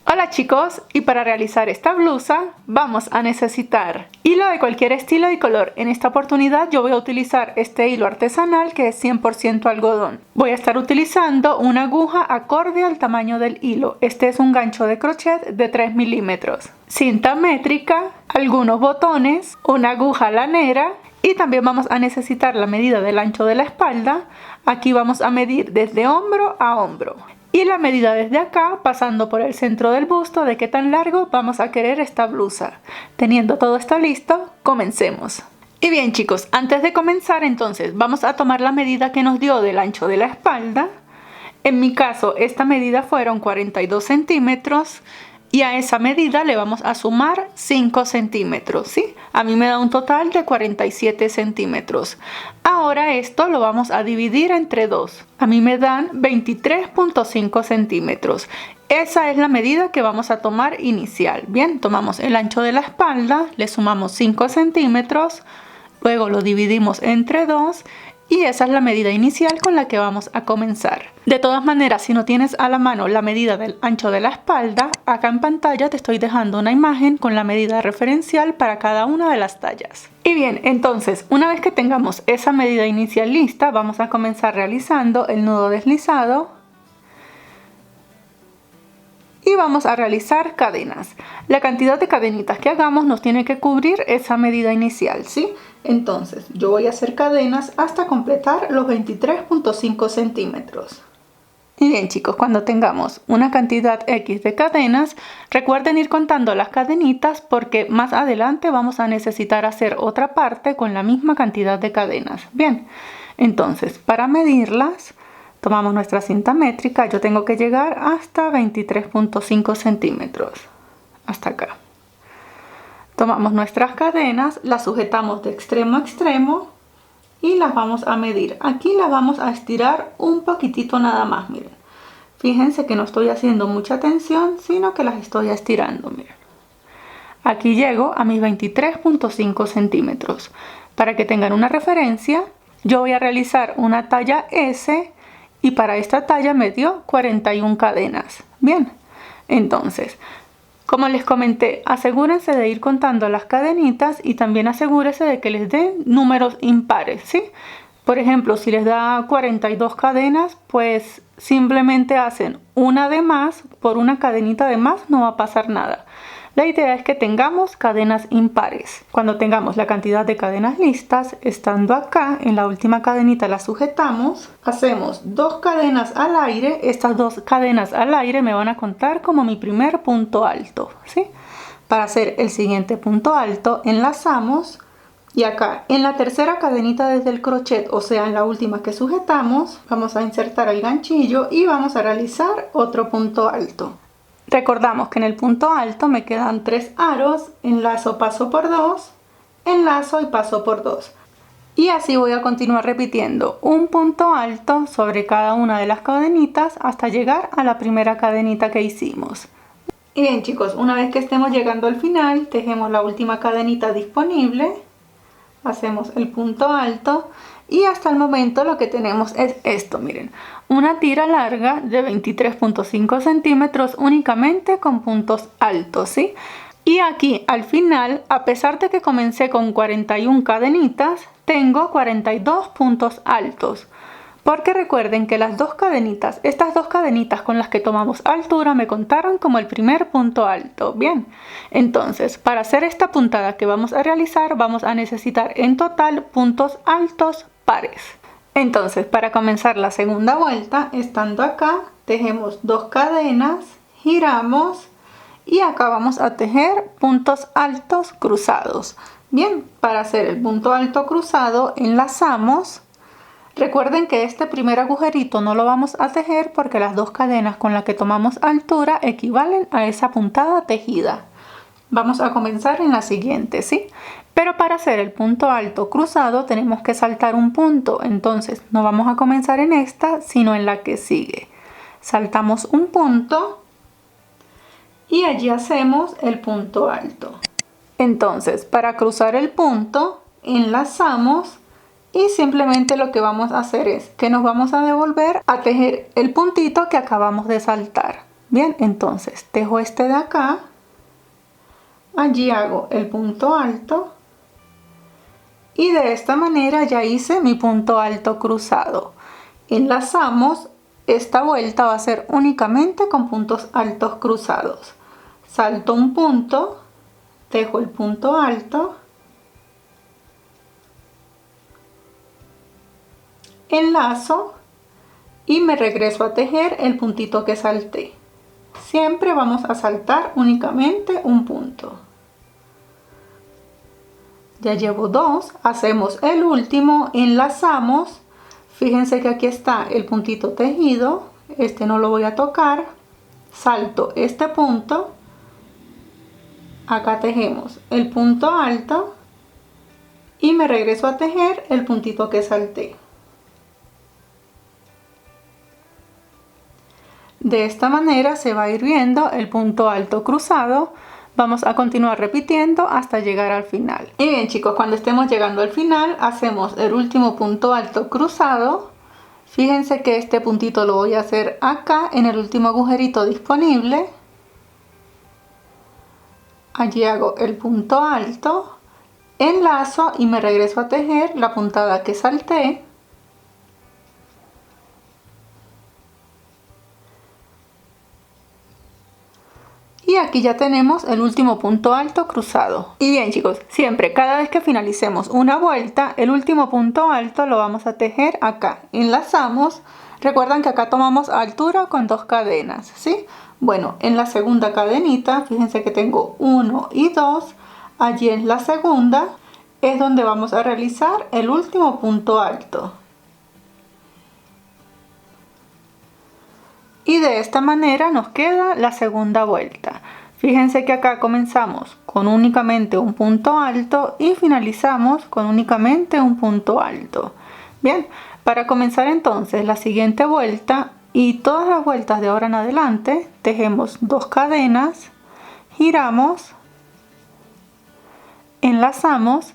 Hola chicos, y para realizar esta blusa vamos a necesitar hilo de cualquier estilo y color. En esta oportunidad yo voy a utilizar este hilo artesanal que es 100% algodón. Voy a estar utilizando una aguja acorde al tamaño del hilo. Este es un gancho de crochet de 3 milímetros. Cinta métrica, algunos botones, una aguja lanera y también vamos a necesitar la medida del ancho de la espalda. Aquí vamos a medir desde hombro a hombro. Y la medida desde acá, pasando por el centro del busto, de qué tan largo vamos a querer esta blusa. Teniendo todo esto listo, comencemos. Y bien chicos, antes de comenzar entonces vamos a tomar la medida que nos dio del ancho de la espalda. En mi caso esta medida fueron 42 centímetros. Y a esa medida le vamos a sumar 5 centímetros, ¿sí? A mí me da un total de 47 centímetros. Ahora esto lo vamos a dividir entre 2. A mí me dan 23.5 centímetros. Esa es la medida que vamos a tomar inicial. Bien, tomamos el ancho de la espalda, le sumamos 5 centímetros, luego lo dividimos entre 2. Y esa es la medida inicial con la que vamos a comenzar. De todas maneras, si no tienes a la mano la medida del ancho de la espalda, acá en pantalla te estoy dejando una imagen con la medida referencial para cada una de las tallas. Y bien, entonces, una vez que tengamos esa medida inicial lista, vamos a comenzar realizando el nudo deslizado. Y vamos a realizar cadenas. La cantidad de cadenitas que hagamos nos tiene que cubrir esa medida inicial, ¿sí? Entonces, yo voy a hacer cadenas hasta completar los 23.5 centímetros. Y bien chicos, cuando tengamos una cantidad X de cadenas, recuerden ir contando las cadenitas porque más adelante vamos a necesitar hacer otra parte con la misma cantidad de cadenas. Bien, entonces, para medirlas, tomamos nuestra cinta métrica. Yo tengo que llegar hasta 23.5 centímetros, hasta acá. Tomamos nuestras cadenas, las sujetamos de extremo a extremo y las vamos a medir. Aquí las vamos a estirar un poquitito nada más, miren. Fíjense que no estoy haciendo mucha tensión, sino que las estoy estirando, miren. Aquí llego a mis 23.5 centímetros. Para que tengan una referencia, yo voy a realizar una talla S y para esta talla me dio 41 cadenas. Bien, entonces, como les comenté, asegúrense de ir contando las cadenitas y también asegúrense de que les den números impares, ¿sí? Por ejemplo, si les da 42 cadenas, pues simplemente hacen una de más, por una cadenita de más no va a pasar nada. La idea es que tengamos cadenas impares. Cuando tengamos la cantidad de cadenas listas, estando acá, en la última cadenita la sujetamos, hacemos 2 cadenas al aire. Estas 2 cadenas al aire me van a contar como mi primer punto alto, ¿sí? Para hacer el siguiente punto alto, enlazamos y acá en la tercera cadenita desde el crochet, o sea en la última que sujetamos, vamos a insertar el ganchillo y vamos a realizar otro punto alto. Recordamos que en el punto alto me quedan 3 aros, enlazo, paso por 2, enlazo y paso por 2. Y así voy a continuar repitiendo un punto alto sobre cada una de las cadenitas hasta llegar a la primera cadenita que hicimos. Y bien chicos, una vez que estemos llegando al final, tejemos la última cadenita disponible, hacemos el punto alto y hasta el momento lo que tenemos es esto, miren. Una tira larga de 23.5 centímetros únicamente con puntos altos, ¿sí? Y aquí al final, a pesar de que comencé con 41 cadenitas, tengo 42 puntos altos. Porque recuerden que las 2 cadenitas, estas 2 cadenitas con las que tomamos altura me contaron como el primer punto alto. Bien, entonces para hacer esta puntada que vamos a realizar, vamos a necesitar en total puntos altos pares. Entonces, para comenzar la segunda vuelta, estando acá, tejemos 2 cadenas, giramos y acá vamos a tejer puntos altos cruzados. Bien, para hacer el punto alto cruzado, enlazamos. Recuerden que este primer agujerito no lo vamos a tejer porque las 2 cadenas con las que tomamos altura equivalen a esa puntada tejida. Vamos a comenzar en la siguiente, ¿sí? Pero para hacer el punto alto cruzado tenemos que saltar un punto, entonces no vamos a comenzar en esta, sino en la que sigue. Saltamos un punto y allí hacemos el punto alto. Entonces, para cruzar el punto, enlazamos y simplemente lo que vamos a hacer es que nos vamos a devolver a tejer el puntito que acabamos de saltar. Bien, entonces tejo este de acá, allí hago el punto alto y de esta manera ya hice mi punto alto cruzado. Enlazamos, esta vuelta va a ser únicamente con puntos altos cruzados. Salto un punto, tejo el punto alto, enlazo y me regreso a tejer el puntito que salté. Siempre vamos a saltar únicamente un punto. Ya llevo dos, hacemos el último, enlazamos. Fíjense que aquí está el puntito tejido, este no lo voy a tocar. Salto este punto, acá tejemos el punto alto y me regreso a tejer el puntito que salté. De esta manera se va a ir viendo el punto alto cruzado. Vamos a continuar repitiendo hasta llegar al final. Y bien chicos, cuando estemos llegando al final, hacemos el último punto alto cruzado. Fíjense que este puntito lo voy a hacer acá en el último agujerito disponible. Allí hago el punto alto, enlazo y me regreso a tejer la puntada que salté. Y aquí ya tenemos el último punto alto cruzado. Y bien chicos, siempre cada vez que finalicemos una vuelta, el último punto alto lo vamos a tejer acá. Enlazamos, recuerdan que acá tomamos altura con 2 cadenas, ¿sí? Bueno, en la segunda cadenita, fíjense que tengo 1 y 2, allí en la segunda es donde vamos a realizar el último punto alto. Y de esta manera nos queda la segunda vuelta. Fíjense que acá comenzamos con únicamente un punto alto y finalizamos con únicamente un punto alto. Bien, para comenzar entonces la siguiente vuelta y todas las vueltas de ahora en adelante, tejemos 2 cadenas, giramos, enlazamos.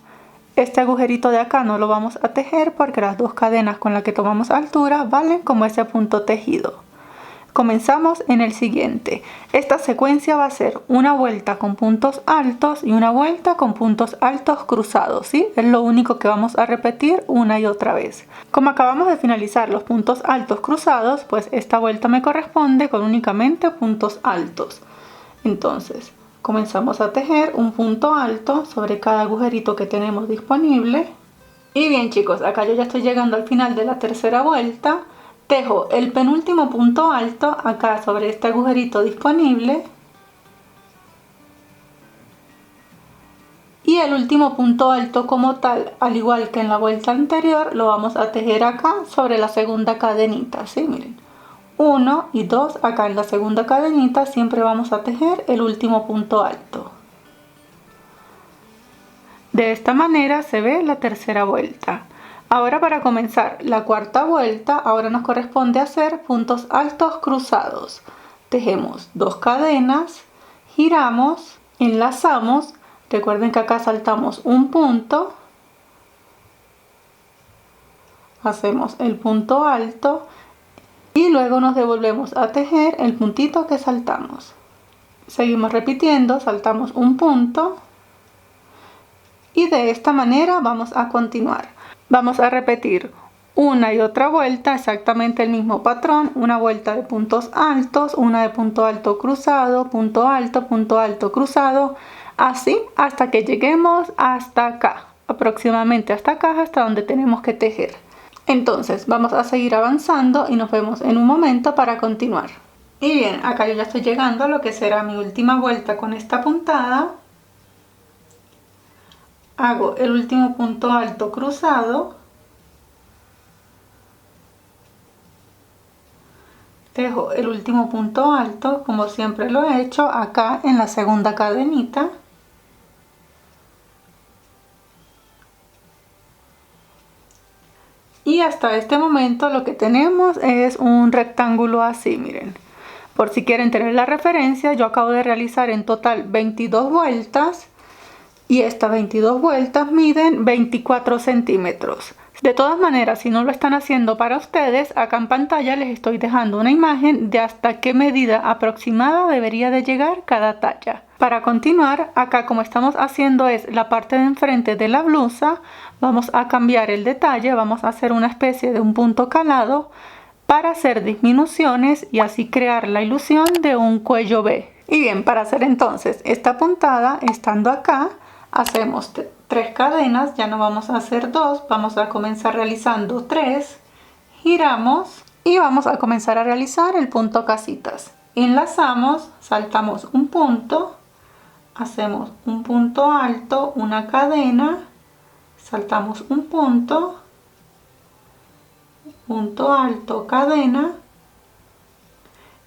Este agujerito de acá no lo vamos a tejer porque las 2 cadenas con las que tomamos altura valen como ese punto tejido. Comenzamos en el siguiente. Esta secuencia va a ser una vuelta con puntos altos y una vuelta con puntos altos cruzados, ¿sí? Es lo único que vamos a repetir una y otra vez. Como acabamos de finalizar los puntos altos cruzados, pues esta vuelta me corresponde con únicamente puntos altos. Entonces, comenzamos a tejer un punto alto sobre cada agujerito que tenemos disponible. Y bien chicos, acá yo ya estoy llegando al final de la tercera vuelta. Tejo el penúltimo punto alto acá sobre este agujerito disponible y el último punto alto como tal, al igual que en la vuelta anterior, lo vamos a tejer acá sobre la segunda cadenita, ¿sí? Miren, 1 y 2 acá en la segunda cadenita siempre vamos a tejer el último punto alto. De esta manera se ve la tercera vuelta. Ahora para comenzar la cuarta vuelta, ahora nos corresponde hacer puntos altos cruzados. Tejemos 2 cadenas, giramos, enlazamos. Recuerden que acá saltamos un punto. Hacemos el punto alto y luego nos devolvemos a tejer el puntito que saltamos. Seguimos repitiendo, saltamos un punto y de esta manera vamos a continuar. Vamos a repetir una y otra vuelta, exactamente el mismo patrón, una vuelta de puntos altos, una de punto alto cruzado, punto alto cruzado, así hasta que lleguemos hasta acá, aproximadamente hasta acá, hasta donde tenemos que tejer. Entonces vamos a seguir avanzando y nos vemos en un momento para continuar. Y bien, acá yo ya estoy llegando a lo que será mi última vuelta con esta puntada. Hago el último punto alto cruzado, tejo el último punto alto como siempre lo he hecho acá en la segunda cadenita y hasta este momento lo que tenemos es un rectángulo así, miren. Por si quieren tener la referencia, yo acabo de realizar en total 22 vueltas. Y estas 22 vueltas miden 24 centímetros. De todas maneras, si no lo están haciendo para ustedes, acá en pantalla les estoy dejando una imagen de hasta qué medida aproximada debería de llegar cada talla. Para continuar, acá como estamos haciendo es la parte de enfrente de la blusa, vamos a cambiar el detalle, vamos a hacer una especie de un punto calado para hacer disminuciones y así crear la ilusión de un cuello V. Y bien, para hacer entonces esta puntada, estando acá, hacemos 3 cadenas, ya no vamos a hacer 2, vamos a comenzar realizando 3, giramos y vamos a comenzar a realizar el punto casitas. Enlazamos, saltamos un punto, hacemos un punto alto, una cadena, saltamos un punto alto, cadena,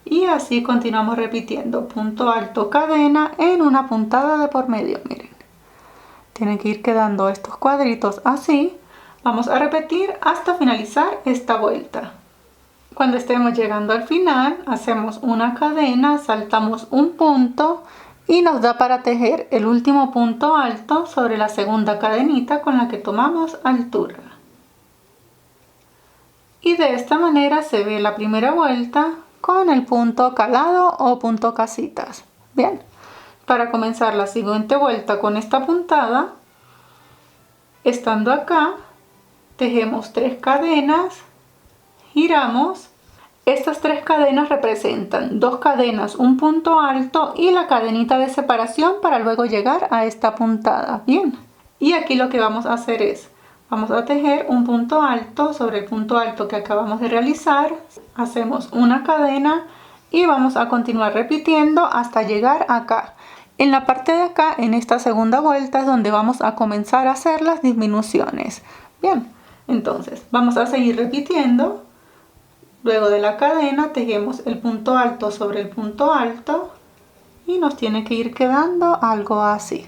y así continuamos repitiendo punto alto, cadena en una puntada de por medio. Miren, tienen que ir quedando estos cuadritos así. Vamos a repetir hasta finalizar esta vuelta. Cuando estemos llegando al final, hacemos una cadena, saltamos un punto y nos da para tejer el último punto alto sobre la segunda cadenita con la que tomamos altura. Y de esta manera se ve la primera vuelta con el punto calado o punto casitas. Bien, para comenzar la siguiente vuelta con esta puntada, estando acá, tejemos 3 cadenas, giramos. Estas 3 cadenas representan 2 cadenas, un punto alto y la cadenita de separación para luego llegar a esta puntada. Bien, y aquí lo que vamos a hacer es, vamos a tejer un punto alto sobre el punto alto que acabamos de realizar, hacemos una cadena y vamos a continuar repitiendo hasta llegar acá. En la parte de acá, en esta segunda vuelta, es donde vamos a comenzar a hacer las disminuciones. Bien, entonces vamos a seguir repitiendo. Luego de la cadena tejemos el punto alto sobre el punto alto y nos tiene que ir quedando algo así.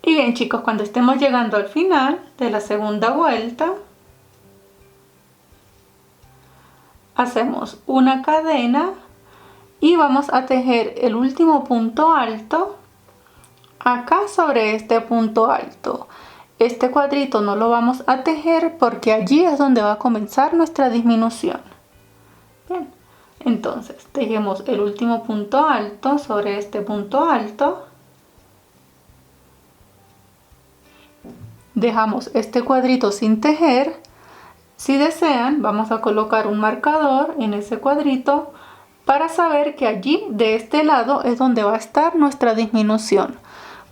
Y bien chicos, cuando estemos llegando al final de la segunda vuelta, hacemos una cadena y vamos a tejer el último punto alto acá sobre este punto alto. Este cuadrito no lo vamos a tejer porque allí es donde va a comenzar nuestra disminución. Bien, entonces tejemos el último punto alto sobre este punto alto. Dejamos este cuadrito sin tejer. Si desean, vamos a colocar un marcador en ese cuadrito para saber que allí de este lado es donde va a estar nuestra disminución,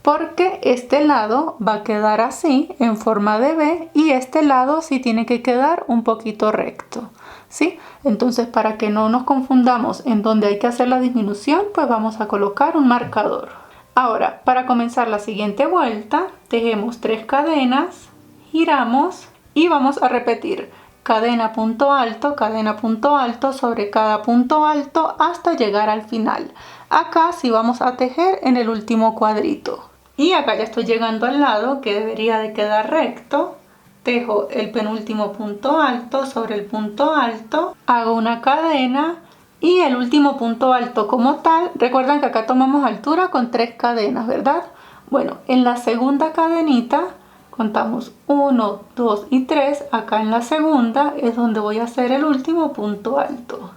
porque este lado va a quedar así en forma de V y este lado sí tiene que quedar un poquito recto, ¿sí? Entonces, para que no nos confundamos en donde hay que hacer la disminución, pues vamos a colocar un marcador. Ahora, para comenzar la siguiente vuelta, tejemos 3 cadenas, giramos y vamos a repetir cadena punto alto sobre cada punto alto hasta llegar al final. Acá sí vamos a tejer en el último cuadrito. Y acá ya estoy llegando al lado que debería de quedar recto. Tejo el penúltimo punto alto sobre el punto alto, hago una cadena y el último punto alto como tal. Recuerdan que acá tomamos altura con 3 cadenas, ¿verdad? Bueno, en la segunda cadenita contamos 1, 2 y 3. Acá en la segunda es donde voy a hacer el último punto alto.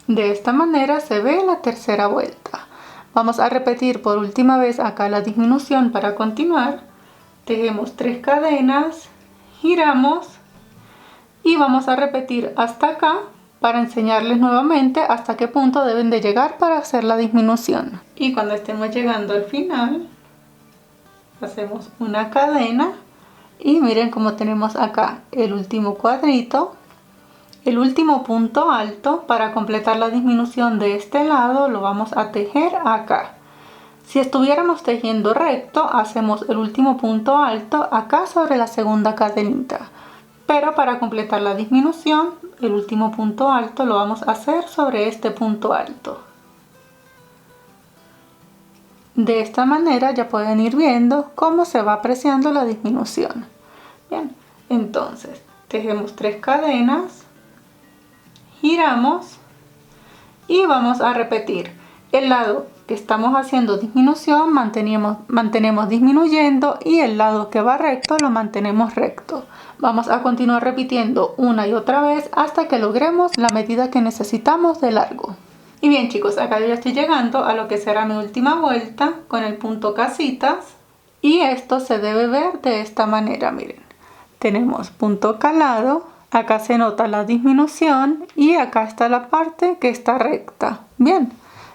De esta manera se ve la tercera vuelta. Vamos a repetir por última vez acá la disminución para continuar. Tejemos 3 cadenas, giramos y vamos a repetir hasta acá para enseñarles nuevamente hasta qué punto deben de llegar para hacer la disminución. Y cuando estemos llegando al final, hacemos una cadena y miren cómo tenemos acá el último cuadrito, el último punto alto. Para completar la disminución de este lado lo vamos a tejer acá. Si estuviéramos tejiendo recto, hacemos el último punto alto acá sobre la segunda cadenita. Pero para completar la disminución, el último punto alto lo vamos a hacer sobre este punto alto. De esta manera ya pueden ir viendo cómo se va apreciando la disminución. Bien, entonces tejemos 3 cadenas, giramos y vamos a repetir el lado que estamos haciendo disminución mantenemos disminuyendo y el lado que va recto lo mantenemos recto. Vamos a continuar repitiendo una y otra vez hasta que logremos la medida que necesitamos de largo. Y bien chicos, acá yo ya estoy llegando a lo que será mi última vuelta con el punto casitas. Y esto se debe ver de esta manera, miren. Tenemos punto calado, acá se nota la disminución y acá está la parte que está recta. Bien,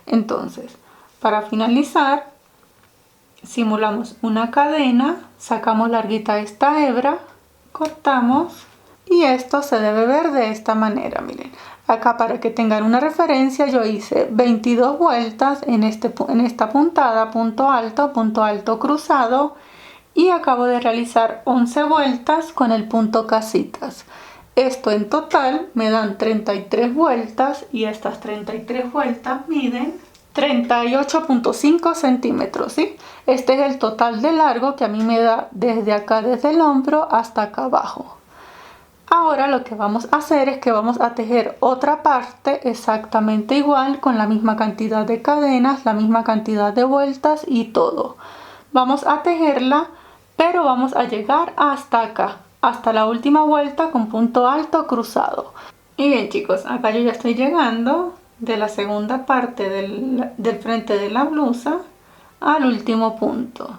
entonces, para finalizar, simulamos una cadena, sacamos larguita esta hebra, cortamos y esto se debe ver de esta manera, miren. Acá para que tengan una referencia yo hice 22 vueltas en esta puntada, punto alto cruzado y acabo de realizar 11 vueltas con el punto casitas. Esto en total me dan 33 vueltas y estas 33 vueltas miden 38.5 centímetros, ¿sí? Este es el total de largo que a mí me da desde acá, desde el hombro hasta acá abajo. Ahora lo que vamos a hacer es que vamos a tejer otra parte exactamente igual con la misma cantidad de cadenas, la misma cantidad de vueltas y todo. Vamos a tejerla, pero vamos a llegar hasta acá, hasta la última vuelta con punto alto cruzado. Y bien chicos, acá yo ya estoy llegando de la segunda parte del frente de la blusa al último punto.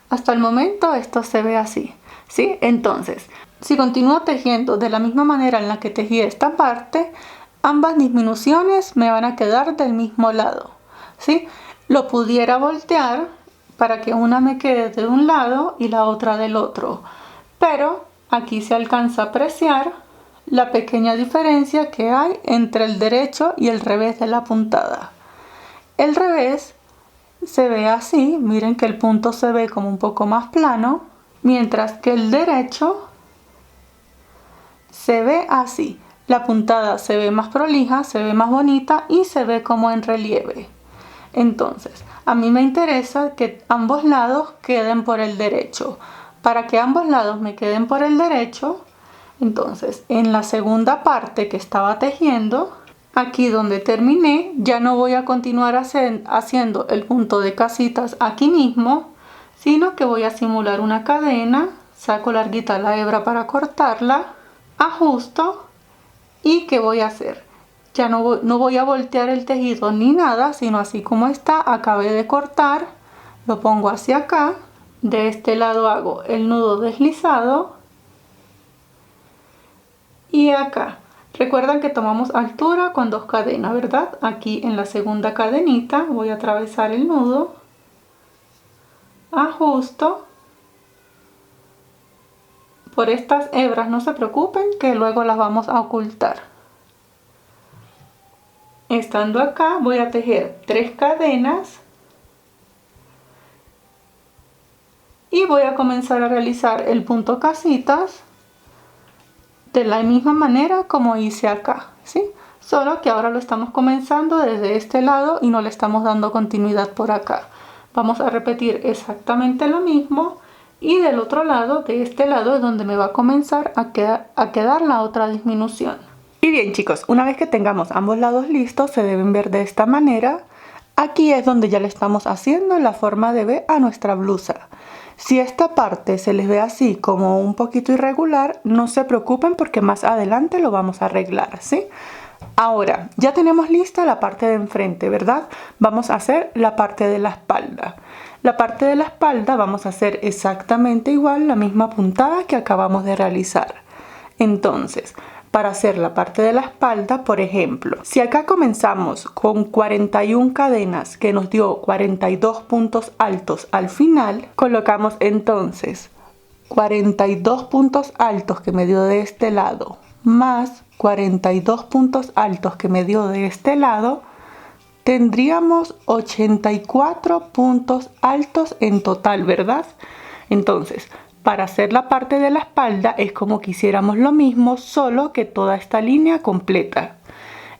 Hasta el momento esto se ve así, ¿sí? Entonces, si continúo tejiendo de la misma manera en la que tejí esta parte, ambas disminuciones me van a quedar del mismo lado, ¿sí? Lo pudiera voltear para que una me quede de un lado y la otra del otro, pero aquí se alcanza a apreciar la pequeña diferencia que hay entre el derecho y el revés de la puntada. El revés se ve así, miren que el punto se ve como un poco más plano, mientras que el derecho se ve así. La puntada se ve más prolija, se ve más bonita y se ve como en relieve. Entonces, a mí me interesa que ambos lados queden por el derecho. Para que ambos lados me queden por el derecho, entonces en la segunda parte que estaba tejiendo, aquí donde terminé, ya no voy a continuar haciendo el punto de casitas aquí mismo, sino que voy a simular una cadena, saco larguita la hebra para cortarla, ajusto y ¿qué voy a hacer? Ya no voy a voltear el tejido ni nada, sino así como está, acabé de cortar, lo pongo hacia acá, de este lado hago el nudo deslizado y acá. Recuerdan que tomamos altura con 2 cadenas, ¿verdad? Aquí en la segunda cadenita voy a atravesar el nudo, ajusto. Por estas hebras no se preocupen que luego las vamos a ocultar. Estando acá voy a tejer 3 cadenas y voy a comenzar a realizar el punto casitas de la misma manera como hice acá, ¿sí? Solo que ahora lo estamos comenzando desde este lado y no le estamos dando continuidad por acá. Vamos a repetir exactamente lo mismo y del otro lado, de este lado es donde me va a comenzar a quedar la otra disminución. Y bien chicos, una vez que tengamos ambos lados listos, se deben ver de esta manera. Aquí es donde ya le estamos haciendo la forma de V a nuestra blusa. Si esta parte se les ve así como un poquito irregular, no se preocupen porque más adelante lo vamos a arreglar, ¿sí? Ahora, ya tenemos lista la parte de enfrente, ¿verdad? Vamos a hacer la parte de la espalda. La parte de la espalda vamos a hacer exactamente igual la misma puntada que acabamos de realizar. Entonces, para hacer la parte de la espalda, por ejemplo, si acá comenzamos con 41 cadenas que nos dio 42 puntos altos al final, colocamos entonces 42 puntos altos que me dio de este lado más 42 puntos altos que me dio de este lado, tendríamos 84 puntos altos en total, ¿verdad? Entonces, para hacer la parte de la espalda es como que hiciéramos lo mismo, solo que toda esta línea completa.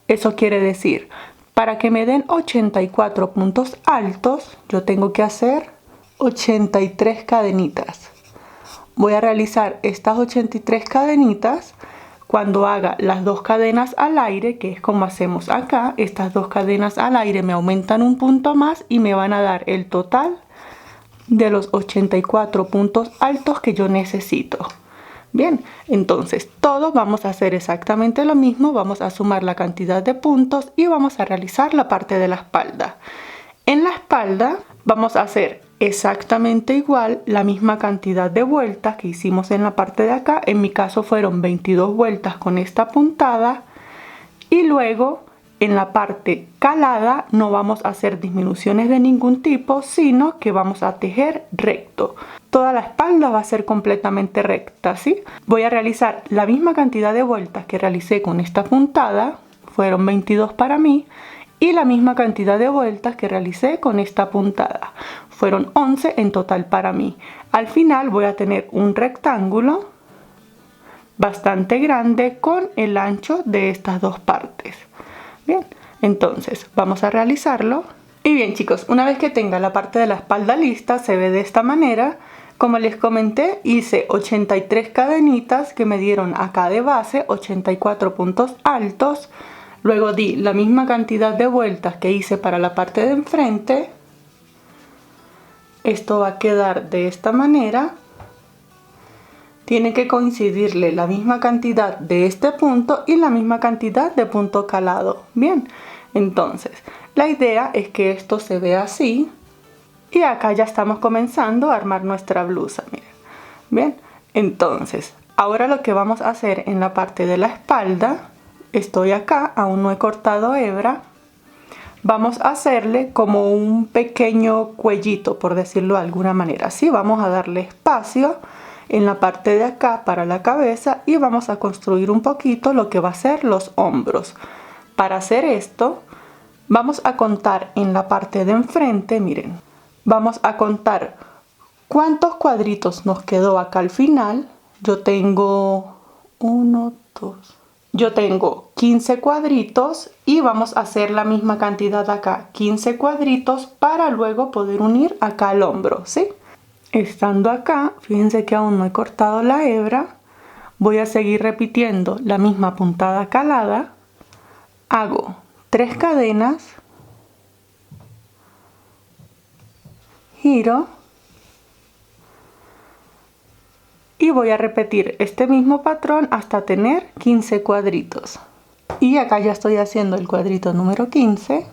Eso quiere decir, para que me den 84 puntos altos, yo tengo que hacer 83 cadenitas. Voy a realizar estas 83 cadenitas cuando haga las 2 cadenas al aire, que es como hacemos acá, estas 2 cadenas al aire me aumentan un punto más y me van a dar el total de los 84 puntos altos que yo necesito. Bien, entonces todos vamos a hacer exactamente lo mismo, vamos a sumar la cantidad de puntos y vamos a realizar la parte de la espalda. En la espalda vamos a hacer exactamente igual la misma cantidad de vueltas que hicimos en la parte de acá. En mi caso fueron 22 vueltas con esta puntada, y luego en la parte calada no vamos a hacer disminuciones de ningún tipo, sino que vamos a tejer recto. Toda la espalda va a ser completamente recta, ¿sí? Voy a realizar la misma cantidad de vueltas que realicé con esta puntada, fueron 22 para mí, y la misma cantidad de vueltas que realicé con esta puntada, fueron 11 en total para mí. Al final voy a tener un rectángulo bastante grande con el ancho de estas dos partes. Bien, entonces vamos a realizarlo. Y bien chicos, una vez que tenga la parte de la espalda lista, se ve de esta manera. Como les comenté, hice 83 cadenitas que me dieron acá de base 84 puntos altos. Luego di la misma cantidad de vueltas que hice para la parte de enfrente. Esto va a quedar de esta manera. Tiene que coincidirle la misma cantidad de este punto y la misma cantidad de punto calado. Bien, entonces la idea es que esto se vea así. Y acá ya estamos comenzando a armar nuestra blusa. Miren. Bien, entonces ahora lo que vamos a hacer en la parte de la espalda, estoy acá, aún no he cortado hebra. Vamos a hacerle como un pequeño cuellito, por decirlo de alguna manera. Así vamos a darle espacio en la parte de acá para la cabeza y vamos a construir un poquito lo que va a ser los hombros. Para hacer esto vamos a contar en la parte de enfrente, miren, vamos a contar cuántos cuadritos nos quedó acá al final. Yo tengo 1, 2, yo tengo 15 cuadritos y vamos a hacer la misma cantidad acá, 15 cuadritos, para luego poder unir acá el hombro, ¿sí? Estando acá, fíjense que aún no he cortado la hebra, voy a seguir repitiendo la misma puntada calada, hago 3 cadenas, giro y voy a repetir este mismo patrón hasta tener 15 cuadritos. Y acá ya estoy haciendo el cuadrito número 15.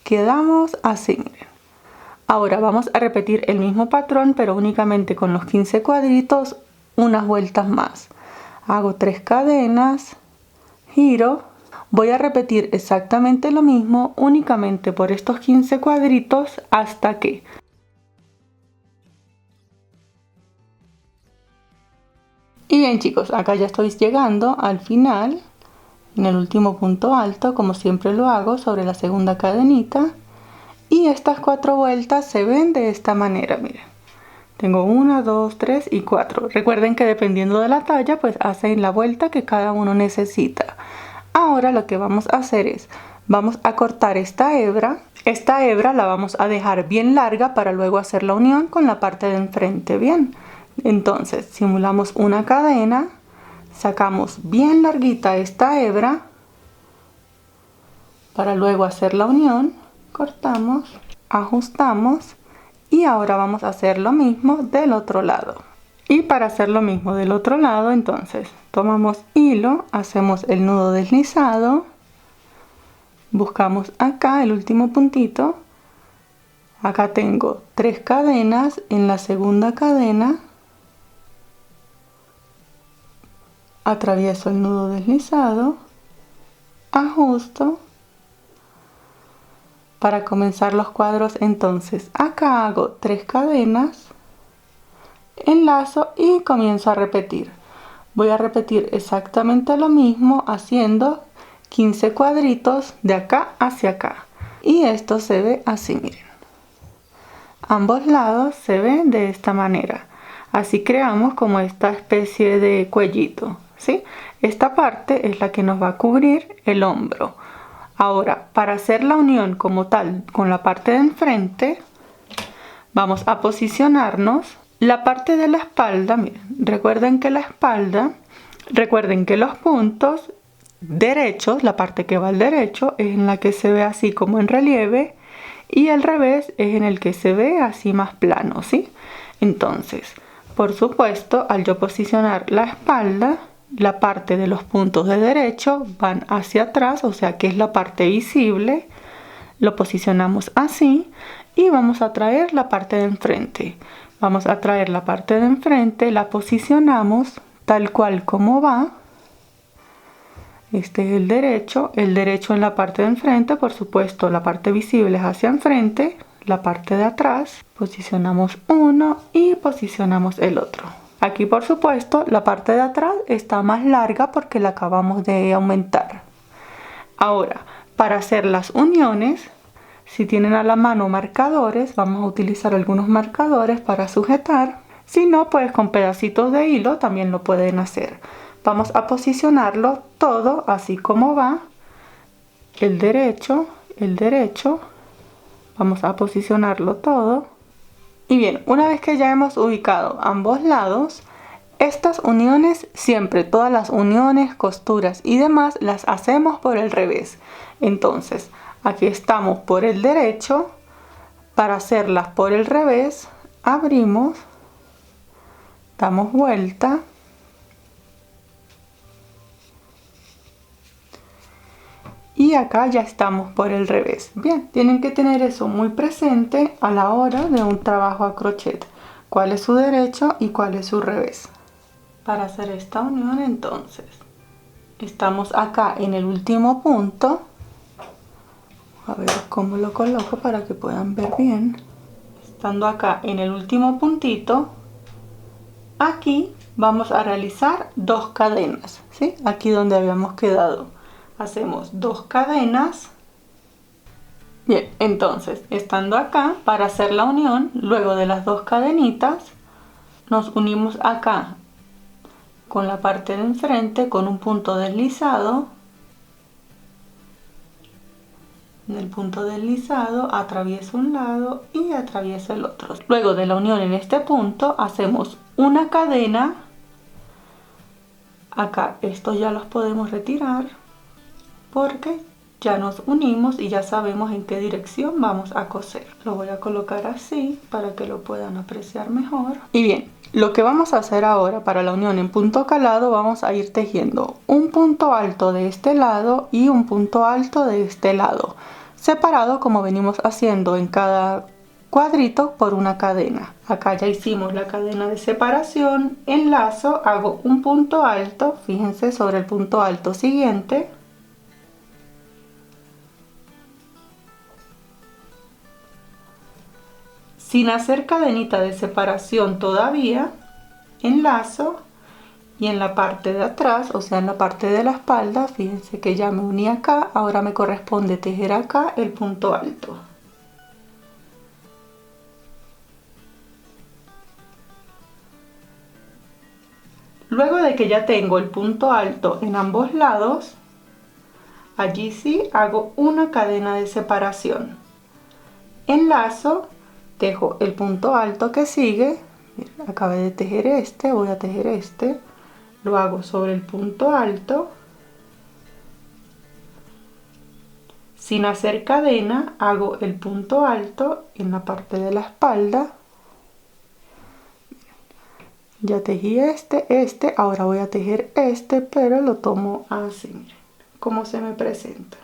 Quedamos así, miren. Ahora vamos a repetir el mismo patrón, pero únicamente con los 15 cuadritos, unas vueltas más. Hago 3 cadenas, giro, voy a repetir exactamente lo mismo, únicamente por estos 15 cuadritos hasta que y bien chicos, acá ya estoy llegando al final, en el último punto alto, como siempre lo hago, sobre la segunda cadenita. Y estas 4 vueltas se ven de esta manera, miren. Tengo 1, 2, 3 y 4. Recuerden que dependiendo de la talla, pues hacen la vuelta que cada uno necesita. Ahora lo que vamos a hacer es, vamos a cortar esta hebra. Esta hebra la vamos a dejar bien larga para luego hacer la unión con la parte de enfrente, bien. Entonces simulamos una cadena, sacamos bien larguita esta hebra para luego hacer la unión, cortamos, ajustamos y ahora vamos a hacer lo mismo del otro lado. Y para hacer lo mismo del otro lado, entonces tomamos hilo, hacemos el nudo deslizado, buscamos acá el último puntito, acá tengo 3 cadenas, en la segunda cadena atravieso el nudo deslizado, ajusto. Para comenzar los cuadros, entonces acá hago 3 cadenas, enlazo y comienzo a repetir. Voy a repetir exactamente lo mismo haciendo 15 cuadritos de acá hacia acá. Y esto se ve así, miren. Ambos lados se ven de esta manera. Así creamos como esta especie de cuellito, ¿sí? Esta parte es la que nos va a cubrir el hombro. Ahora, para hacer la unión como tal con la parte de enfrente, vamos a posicionarnos La parte de la espalda, miren, recuerden que los puntos derechos, la parte que va al derecho es en la que se ve así como en relieve y al revés es en el que se ve así más plano, ¿sí? Entonces, por supuesto, al yo posicionar la espalda, la parte de los puntos de derecho van hacia atrás, o sea que es la parte visible. Lo posicionamos así y vamos a traer la parte de enfrente. Vamos a traer la parte de enfrente, la posicionamos tal cual como va. Este es el derecho en la parte de enfrente, por supuesto la parte visible es hacia enfrente, la parte de atrás, posicionamos uno y posicionamos el otro. Aquí por supuesto la parte de atrás está más larga porque la acabamos de aumentar. Ahora, para hacer las uniones, si tienen a la mano marcadores, vamos a utilizar algunos marcadores para sujetar. Si no, pues con pedacitos de hilo también lo pueden hacer. Vamos a posicionarlo todo así como va. El derecho. Vamos a posicionarlo todo. Y bien, una vez que ya hemos ubicado ambos lados, estas uniones siempre, todas las uniones, costuras y demás, las hacemos por el revés. Entonces, aquí estamos por el derecho. Para hacerlas por el revés, abrimos, damos vuelta. Y acá ya estamos por el revés. Bien, tienen que tener eso muy presente a la hora de un trabajo a crochet. Cuál es su derecho y cuál es su revés. Para hacer esta unión, entonces, estamos acá en el último punto. A ver cómo lo coloco para que puedan ver bien. Estando acá en el último puntito, aquí vamos a realizar 2 cadenas, ¿sí? Aquí donde habíamos quedado. Hacemos 2 cadenas. Bien, entonces, estando acá, para hacer la unión, luego de las 2 cadenitas, nos unimos acá con la parte de enfrente con un punto deslizado. En el punto deslizado atravieso un lado y atravieso el otro. Luego de la unión en este punto, hacemos una cadena. Acá estos ya los podemos retirar, porque ya nos unimos y ya sabemos en qué dirección vamos a coser. Lo voy a colocar así para que lo puedan apreciar mejor. Y bien, lo que vamos a hacer ahora para la unión en punto calado, vamos a ir tejiendo un punto alto de este lado y un punto alto de este lado, separado como venimos haciendo en cada cuadrito por una cadena. Acá ya hicimos la cadena de separación, enlazo, hago un punto alto, fíjense sobre el punto alto siguiente, sin hacer cadenita de separación todavía, enlazo y en la parte de atrás, o sea en la parte de la espalda, fíjense que ya me uní acá, ahora me corresponde tejer acá el punto alto. Luego de que ya tengo el punto alto en ambos lados, allí sí hago una cadena de separación. Enlazo, tejo el punto alto que sigue. Miren, acabé de tejer este, voy a tejer este. Lo hago sobre el punto alto. Sin hacer cadena, hago el punto alto en la parte de la espalda. Ya tejí este, ahora voy a tejer este, pero lo tomo así, miren, cómo se me presenta.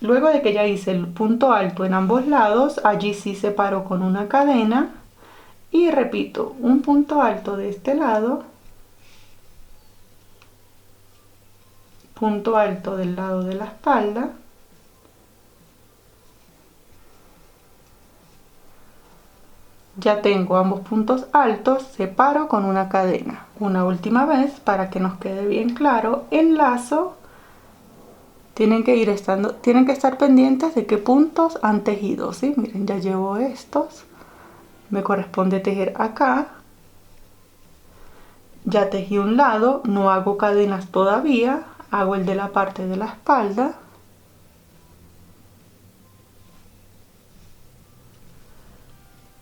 Luego de que ya hice el punto alto en ambos lados, allí sí separo con una cadena y repito un punto alto de este lado, punto alto del lado de la espalda, ya tengo ambos puntos altos, separo con una cadena. Una última vez para que nos quede bien claro, enlazo. Tienen que estar pendientes de qué puntos han tejido, ¿sí? Miren, ya llevo estos. Me corresponde tejer acá. Ya tejí un lado, no hago cadenas todavía, hago el de la parte de la espalda.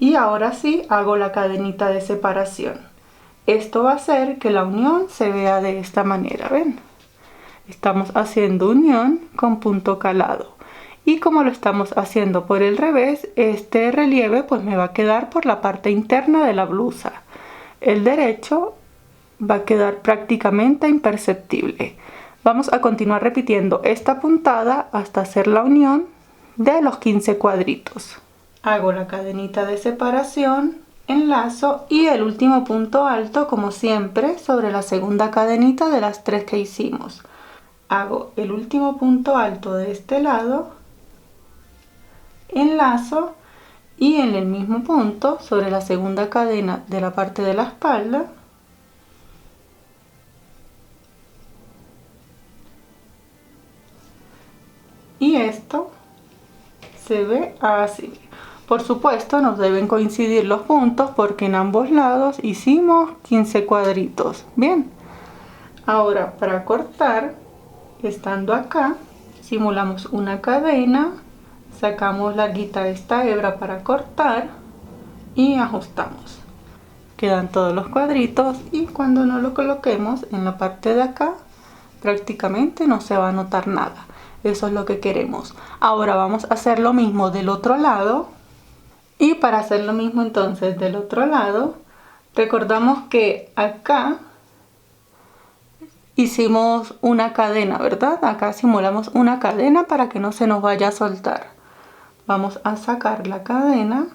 Y ahora sí hago la cadenita de separación. Esto va a hacer que la unión se vea de esta manera, ¿ven? Estamos haciendo unión con punto calado. Y como lo estamos haciendo por el revés, este relieve pues me va a quedar por la parte interna de la blusa. El derecho va a quedar prácticamente imperceptible. Vamos a continuar repitiendo esta puntada hasta hacer la unión de los 15 cuadritos. Hago la cadenita de separación, enlazo y el último punto alto, como siempre, sobre la segunda cadenita de las 3 que hicimos. Hago el último punto alto de este lado, enlazo y en el mismo punto sobre la segunda cadena de la parte de la espalda y esto se ve así. Por supuesto nos deben coincidir los puntos porque en ambos lados hicimos 15 cuadritos. Bien, ahora para cortar, estando acá, simulamos una cadena, sacamos larguita esta hebra para cortar y ajustamos. Quedan todos los cuadritos y cuando no lo coloquemos en la parte de acá, prácticamente no se va a notar nada. Eso es lo que queremos. Ahora vamos a hacer lo mismo del otro lado. Y para hacer lo mismo entonces del otro lado, recordamos que acá hicimos una cadena, ¿verdad? Acá simulamos una cadena para que no se nos vaya a soltar. Vamos a sacar la cadena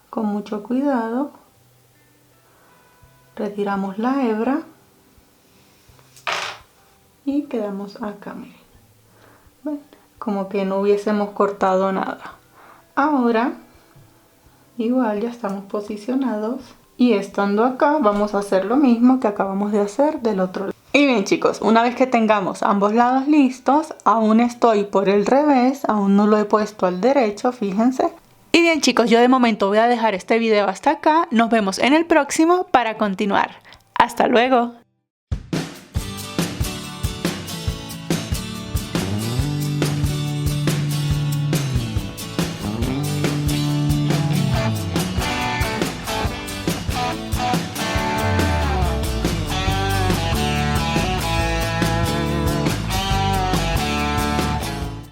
con mucho cuidado. Retiramos la hebra y quedamos acá, miren. ¿Ven? Como que no hubiésemos cortado nada. Ahora igual ya estamos posicionados y estando acá vamos a hacer lo mismo que acabamos de hacer del otro lado. Y bien chicos, una vez que tengamos ambos lados listos, aún estoy por el revés, aún no lo he puesto al derecho, fíjense. Y bien chicos, yo de momento voy a dejar este video hasta acá. Nos vemos en el próximo para continuar. ¡Hasta luego!